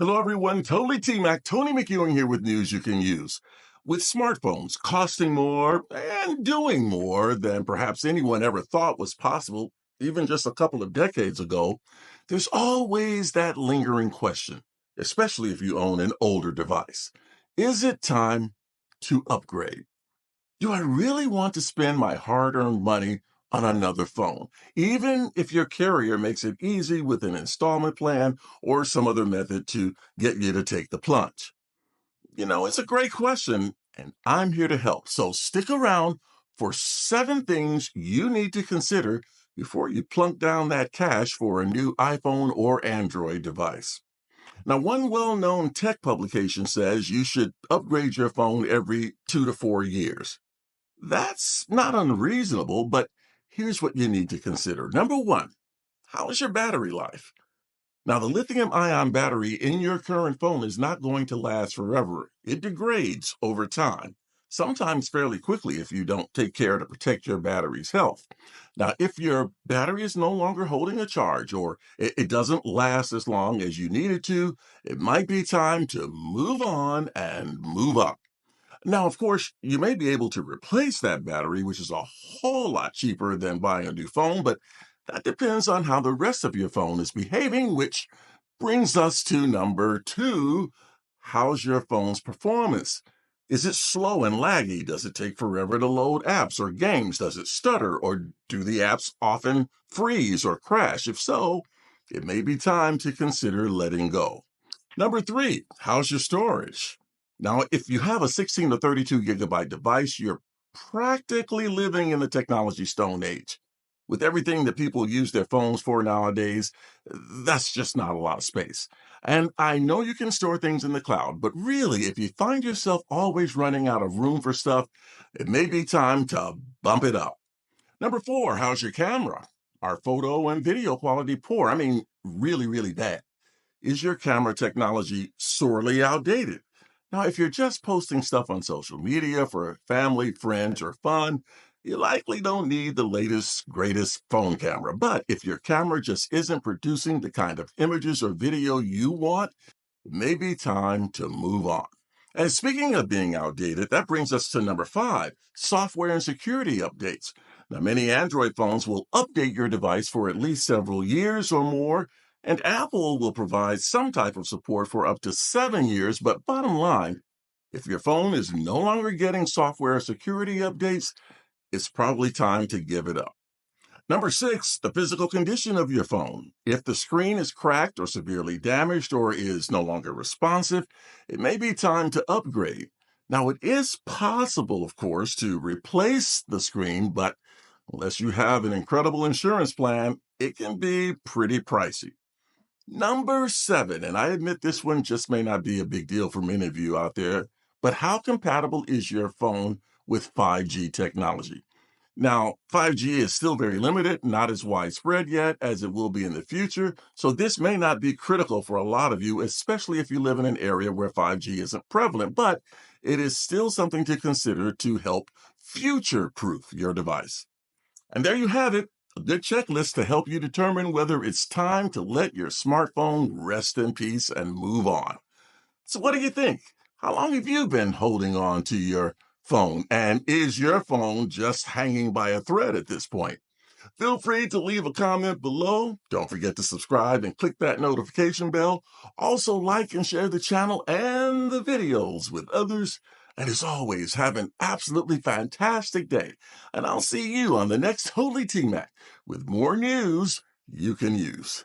Hello, everyone. Totally T-Mac, Tony McEwing here with news you can use. With smartphones costing more and doing more than perhaps anyone ever thought was possible, even just a couple of decades ago, there's always that lingering question, especially if you own an older device. Is it time to upgrade? Do I really want to spend my hard-earned money on another phone, even if your carrier makes it easy with an installment plan or some other method to get you to take the plunge? It's a great question, and I'm here to help. So stick around for 7 things you need to consider before you plunk down that cash for a new iPhone or Android device. Now, one well known tech publication says you should upgrade your phone every 2 to 4 years. That's not unreasonable, but here's what you need to consider. Number one, how is your battery life? Now, the lithium ion battery in your current phone is not going to last forever. It degrades over time, sometimes fairly quickly if you don't take care to protect your battery's health. Now, if your battery is no longer holding a charge or it doesn't last as long as you need it to, it might be time to move on and move up. Now, of course, you may be able to replace that battery, which is a whole lot cheaper than buying a new phone, but that depends on how the rest of your phone is behaving, which brings us to number two. How's your phone's performance? Is it slow and laggy? Does it take forever to load apps or games? Does it stutter? Or do the apps often freeze or crash? If so, it may be time to consider letting go. Number three, how's your storage? Now, if you have a 16 to 32 gigabyte device, you're practically living in the technology stone age. With everything that people use their phones for nowadays, that's just not a lot of space. And I know you can store things in the cloud, but really, if you find yourself always running out of room for stuff, it may be time to bump it up. Number four, how's your camera? Are photo and video quality poor? I mean, really, really bad. Is your camera technology sorely outdated? Now, if you're just posting stuff on social media for family, friends, or fun, you likely don't need the latest, greatest phone camera. But if your camera just isn't producing the kind of images or video you want, it may be time to move on. And speaking of being outdated, that brings us to number five, software and security updates. Now, many Android phones will update your device for at least several years or more, and Apple will provide some type of support for up to 7 years. But bottom line, if your phone is no longer getting software security updates, it's probably time to give it up. Number six, the physical condition of your phone. If the screen is cracked or severely damaged or is no longer responsive, it may be time to upgrade. Now, it is possible, of course, to replace the screen, but unless you have an incredible insurance plan, it can be pretty pricey. Number seven, and I admit this one just may not be a big deal for many of you out there, but how compatible is your phone with 5G technology? Now, 5G is still very limited, not as widespread yet as it will be in the future, so this may not be critical for a lot of you, especially if you live in an area where 5G isn't prevalent, but it is still something to consider to help future-proof your device. And there you have it, a good checklist to help you determine whether it's time to let your smartphone rest in peace and move on. So, what do you think? How long have you been holding on to your phone? And is your phone just hanging by a thread at this point? Feel free to leave a comment below. Don't forget to subscribe and click that notification bell. Also, like and share the channel and the videos with others. And as always, have an absolutely fantastic day. And I'll see you on the next Holy T-Mac with more news you can use.